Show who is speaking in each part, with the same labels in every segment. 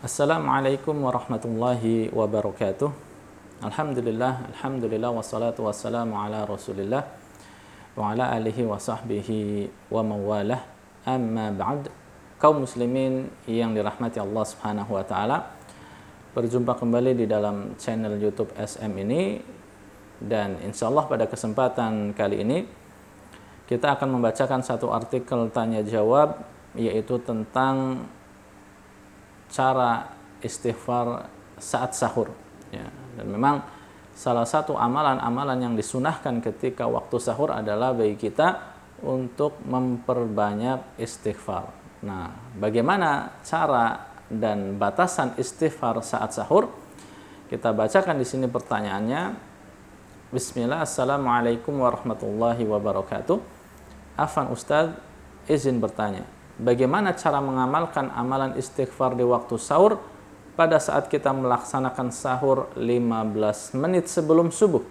Speaker 1: Assalamualaikum warahmatullahi wabarakatuh. Alhamdulillah wassalatu wassalamu ala Rasulillah wa ala alihi wa sahbihi wa mawalah. Amma ba'd. Kaum muslimin yang dirahmati Allah Subhanahu wa taala, berjumpa kembali di dalam channel YouTube SM ini, dan insyaallah pada kesempatan kali ini kita akan membacakan satu artikel tanya jawab, yaitu tentang cara istighfar saat sahur, ya. Dan memang salah satu amalan-amalan yang disunahkan ketika waktu sahur adalah bagi kita untuk memperbanyak istighfar. Nah, bagaimana cara dan batasan istighfar saat sahur? Kita bacakan di sini pertanyaannya. Bismillah, Assalamualaikum warahmatullahi wabarakatuh. Afan Ustadz, izin bertanya, bagaimana cara mengamalkan amalan istighfar di waktu sahur pada saat kita melaksanakan sahur 15 menit sebelum subuh?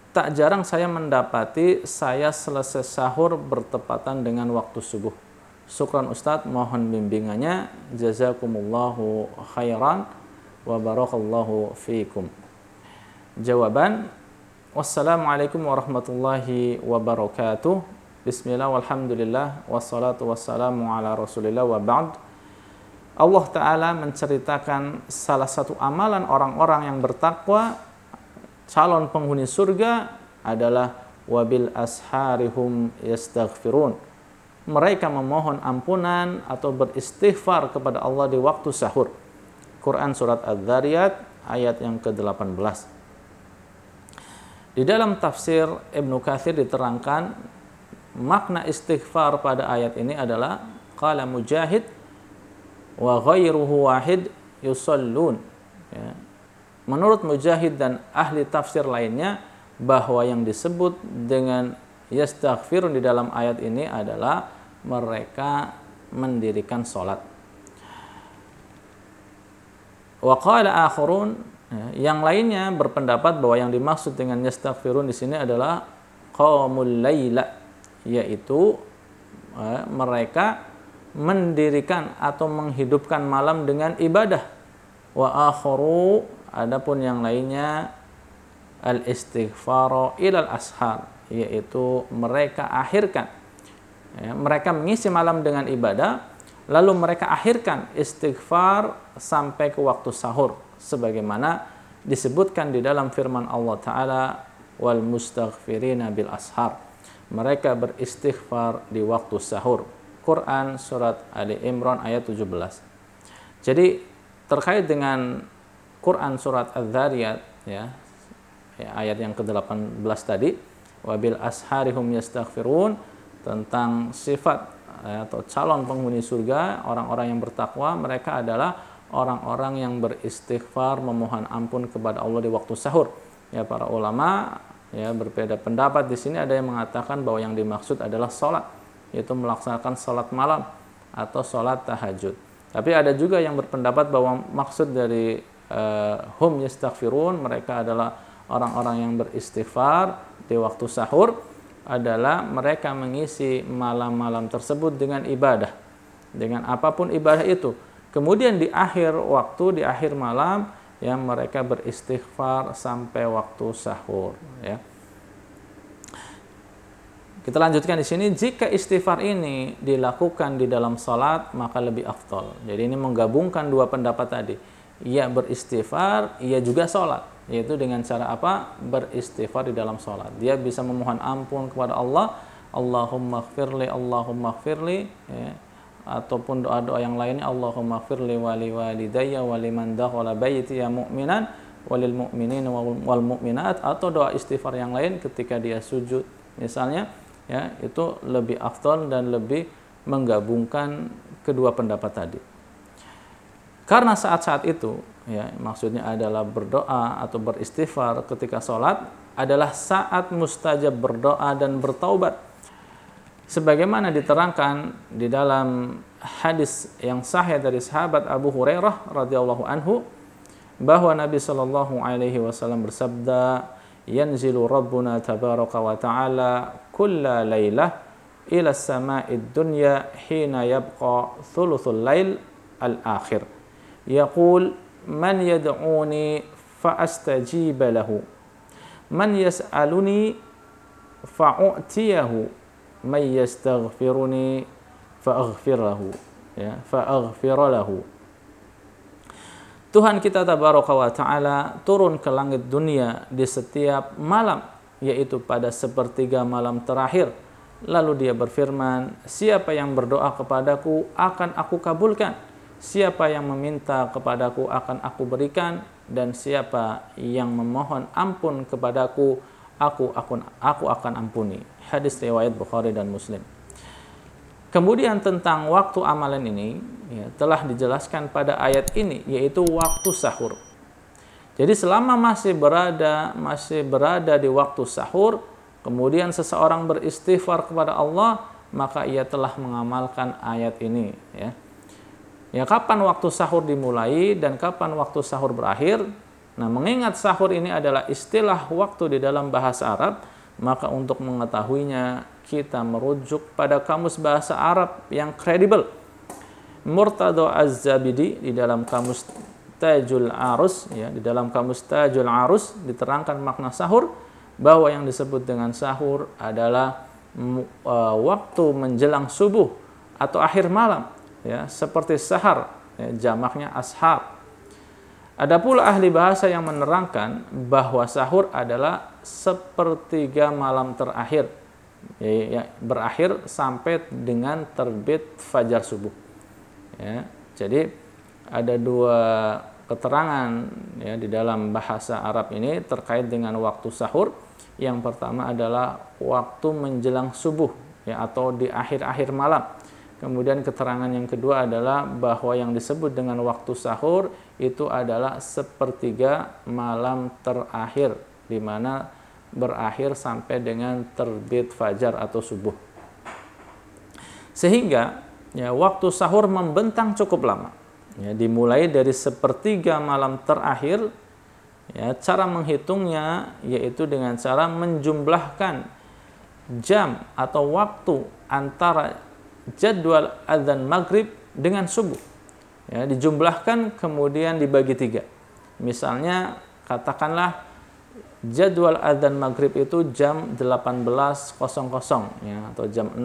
Speaker 1: Tak jarang saya mendapati saya selesai sahur bertepatan dengan waktu subuh. Syukran Ustadz, mohon bimbingannya. Jazakumullahu khairan wa barakallahu fiikum. Jawaban, wassalamualaikum warahmatullahi wabarakatuh. Bismillah walhamdulillah wassalatu wassalamu ala Rasulillah wa ba'd. Allah Ta'ala menceritakan salah satu amalan orang-orang yang bertakwa, calon penghuni surga, adalah wabil asharihum yastaghfirun. Mereka memohon ampunan atau beristighfar kepada Allah di waktu sahur. Quran surat Adz-Dzariyat ayat yang ke-18. Di dalam tafsir Ibnu Katsir diterangkan makna istighfar pada ayat ini adalah qala Mujahid wa ghairuhu wahid yusallun, ya. Menurut Mujahid dan ahli tafsir lainnya, bahwa yang disebut dengan yastaghfirun di dalam ayat ini adalah mereka mendirikan salat. Wa qala akharun, yang lainnya berpendapat bahwa yang dimaksud dengan yastaghfirun di sini adalah qaumul laila, yaitu mereka mendirikan atau menghidupkan malam dengan ibadah. Wa akharu, adapun yang lainnya al istighfaru ilal ashar, yaitu mereka akhirkan, ya, mereka mengisi malam dengan ibadah, lalu mereka akhirkan istighfar sampai ke waktu sahur, sebagaimana disebutkan di dalam firman Allah Ta'ala, wal mustaghfirina bil ashar, mereka beristighfar di waktu sahur. Quran surat Ali Imran ayat 17. Jadi terkait dengan Quran surat Adz-Dzariyat, ya, ayat yang ke-18 tadi, wabil asharihum yastaghfirun, tentang sifat atau calon penghuni surga, orang-orang yang bertakwa, mereka adalah orang-orang yang beristighfar, memohon ampun kepada Allah di waktu sahur. Ya, para ulama, ya, berbeda pendapat di sini. Ada yang mengatakan bahwa yang dimaksud adalah sholat, yaitu melaksanakan sholat malam atau sholat tahajud. Tapi ada juga yang berpendapat bahwa maksud dari hum yastaghfirun, mereka adalah orang-orang yang beristighfar di waktu sahur, adalah mereka mengisi malam-malam tersebut dengan ibadah, dengan apapun ibadah itu. Kemudian di akhir waktu, di akhir malam, ya, mereka beristighfar sampai waktu sahur, ya. Kita lanjutkan di sini, jika istighfar ini dilakukan di dalam salat maka lebih afdal. Jadi ini menggabungkan dua pendapat tadi. Ia beristighfar, ia juga salat, yaitu dengan cara apa? Beristighfar di dalam salat. Dia bisa memohon ampun kepada Allah, Allahumma ighfirli, ya, ataupun doa-doa yang lainnya, Allahumma ighfirli wali walidayya waliman dakhala baiti ya mu'minan walil mu'minin wal mu'minat, atau doa istighfar yang lain ketika dia sujud misalnya, ya, itu lebih afdal dan lebih menggabungkan kedua pendapat tadi. Karena saat-saat itu, ya, maksudnya adalah berdoa atau beristighfar ketika sholat adalah saat mustajab berdoa dan bertaubat. Sebagaimana diterangkan di dalam hadis yang sahih dari sahabat Abu Hurairah radhiyallahu anhu, bahwa Nabi sallallahu alaihi wasallam bersabda, yanzilu rabbuna tabaraka wa ta'ala kulla lailah ila sama'id dunya hina yabqa thuluthul lail al-akhir yaqul man yad'uni fa astajiba lahu, man yas'aluni fa'u'tiyahu, man yastaghfiruni fa'aghfir lahu, ya, fa'aghfir lahu. Tuhan kita tabaraka wa ta'ala turun ke langit dunia di setiap malam, yaitu pada sepertiga malam terakhir. Lalu dia berfirman, siapa yang berdoa kepadaku akan aku kabulkan, siapa yang meminta kepadaku akan aku berikan, dan siapa yang memohon ampun kepadaku aku akan ampuni. Hadis riwayat Bukhari dan Muslim. Kemudian tentang waktu amalan ini ya, telah dijelaskan pada ayat ini, yaitu waktu sahur. Jadi selama masih berada di waktu sahur, kemudian seseorang beristighfar kepada Allah, maka ia telah mengamalkan ayat ini. Ya, kapan waktu sahur dimulai dan kapan waktu sahur berakhir? Nah, mengingat sahur ini adalah istilah waktu di dalam bahasa Arab, maka untuk mengetahuinya kita merujuk pada kamus bahasa Arab yang kredibel. Murtada Az-Zabidi di dalam kamus Tajul Arus, ya, di dalam kamus Tajul Arus diterangkan makna sahur bahwa yang disebut dengan sahur adalah waktu menjelang subuh atau akhir malam, ya, seperti sahar, ya, jamaknya ashar. Ada pula ahli bahasa yang menerangkan bahwa sahur adalah sepertiga malam terakhir, ya, berakhir sampai dengan terbit fajar subuh. Ya, jadi ada dua keterangan ya, di dalam bahasa Arab ini terkait dengan waktu sahur. Yang pertama adalah waktu menjelang subuh, ya, atau di akhir-akhir malam. Kemudian keterangan yang kedua adalah bahwa yang disebut dengan waktu sahur itu adalah sepertiga malam terakhir, di mana berakhir sampai dengan terbit fajar atau subuh. Sehingga ya, waktu sahur membentang cukup lama. Ya, dimulai dari sepertiga malam terakhir. Ya, cara menghitungnya yaitu dengan cara menjumlahkan jam atau waktu antara jadwal adzan maghrib dengan subuh. Ya, dijumlahkan kemudian dibagi 3. Misalnya katakanlah jadwal adzan maghrib itu jam 18.00 ya, atau jam 6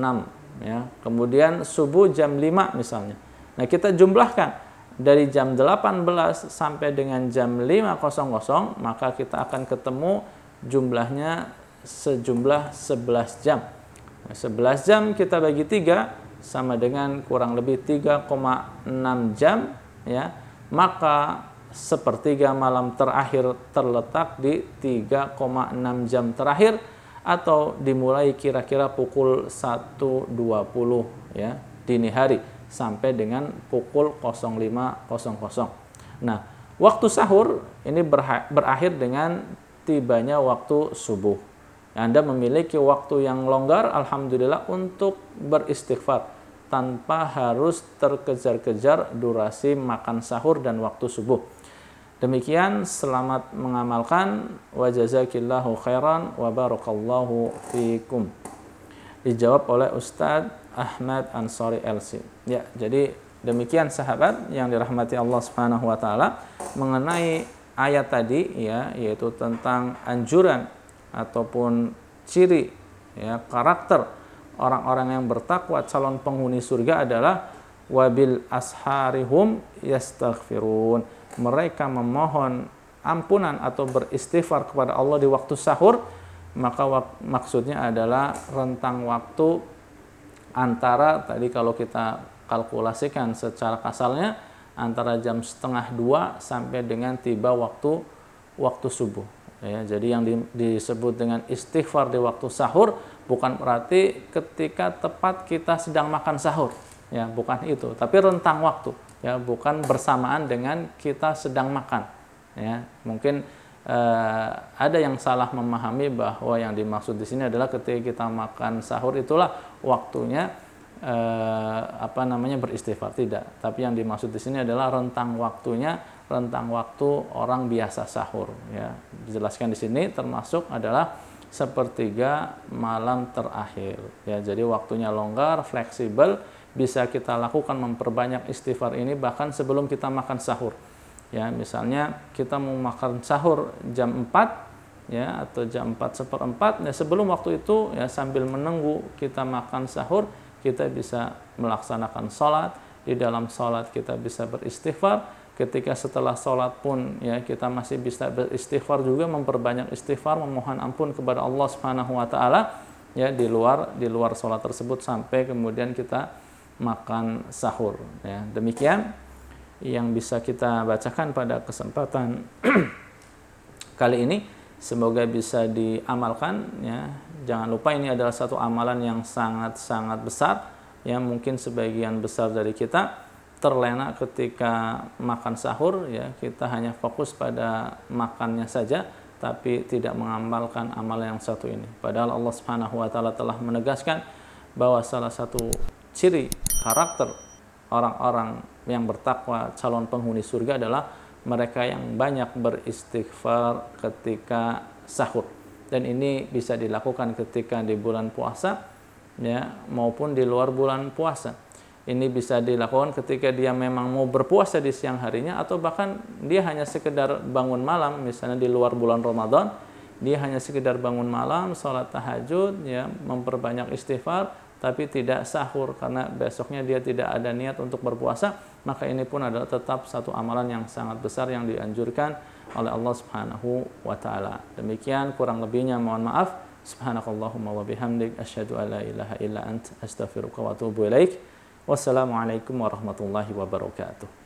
Speaker 1: ya. Kemudian subuh jam 5 misalnya. Nah, kita jumlahkan dari jam 18 sampai dengan jam 5.00, maka kita akan ketemu jumlahnya sejumlah 11 jam. Nah, 11 jam kita bagi 3 sama dengan kurang lebih 3,6 jam ya. Maka sepertiga malam terakhir terletak di 3,6 jam terakhir, atau dimulai kira-kira pukul 1.20 ya dini hari sampai dengan pukul 05.00. Nah, waktu sahur ini berakhir dengan tibanya waktu subuh. Anda memiliki waktu yang longgar, alhamdulillah, untuk beristighfar tanpa harus terkejar-kejar durasi makan sahur dan waktu subuh. Demikian, selamat mengamalkan. Wa jazakillahu khairan wa barakallahu fikum. Dijawab oleh Ustadz Ahmad Ansari LC. Ya, jadi demikian sahabat yang dirahmati Allah Subhanahu wa taala mengenai ayat tadi ya, yaitu tentang anjuran ataupun ciri ya, karakter orang-orang yang bertakwa, calon penghuni surga adalah wabil asharihum yastaghfirun. Mereka memohon ampunan atau beristighfar kepada Allah di waktu sahur. Maka maksudnya adalah rentang waktu antara, tadi kalau kita kalkulasikan secara kasarnya, antara jam 1:30 sampai dengan tiba waktu subuh. Ya, jadi yang disebut dengan istighfar di waktu sahur bukan berarti ketika tepat kita sedang makan sahur, ya, bukan itu, tapi rentang waktu, ya, bukan bersamaan dengan kita sedang makan. Ya, mungkin ada yang salah memahami bahwa yang dimaksud di sini adalah ketika kita makan sahur itulah waktunya beristighfar. Tidak, tapi yang dimaksud di sini adalah rentang waktunya, rentang waktu orang biasa sahur. Ya, dijelaskan di sini termasuk adalah sepertiga malam terakhir. Ya, jadi waktunya longgar, fleksibel, bisa kita lakukan memperbanyak istighfar ini bahkan sebelum kita makan sahur. Ya, misalnya kita mau makan sahur jam 4 ya atau jam 4:04 ya, sebelum waktu itu ya sambil menunggu kita makan sahur kita bisa melaksanakan sholat. Di dalam sholat kita bisa beristighfar, ketika setelah sholat pun ya kita masih bisa beristighfar juga, memperbanyak istighfar, memohon ampun kepada Allah Subhanahu wa taala ya di luar sholat tersebut sampai kemudian kita makan sahur ya. Demikian yang bisa kita bacakan pada kesempatan kali ini, semoga bisa diamalkan ya. Jangan lupa ini adalah satu amalan yang sangat-sangat besar yang mungkin sebagian besar dari kita terlena ketika makan sahur ya, kita hanya fokus pada makannya saja tapi tidak mengamalkan amalan yang satu ini. Padahal Allah Subhanahu wa taala telah menegaskan bahwa salah satu ciri karakter orang-orang yang bertakwa, calon penghuni surga adalah mereka yang banyak beristighfar ketika sahur. Dan ini bisa dilakukan ketika di bulan puasa ya maupun di luar bulan puasa. Ini bisa dilakukan ketika dia memang mau berpuasa di siang harinya, atau bahkan dia hanya sekedar bangun malam, misalnya di luar bulan Ramadan, dia hanya sekedar bangun malam, sholat tahajud, ya, memperbanyak istighfar, tapi tidak sahur karena besoknya dia tidak ada niat untuk berpuasa, maka ini pun adalah tetap satu amalan yang sangat besar yang dianjurkan oleh Allah Subhanahu wa taala. Demikian kurang lebihnya, mohon maaf. Subhanakallahumma wa bihamdik, asyhadu an la ilaha illa ant, astaghfiruka wa atubu ilaik. Wassalamualaikum warahmatullahi wabarakatuh.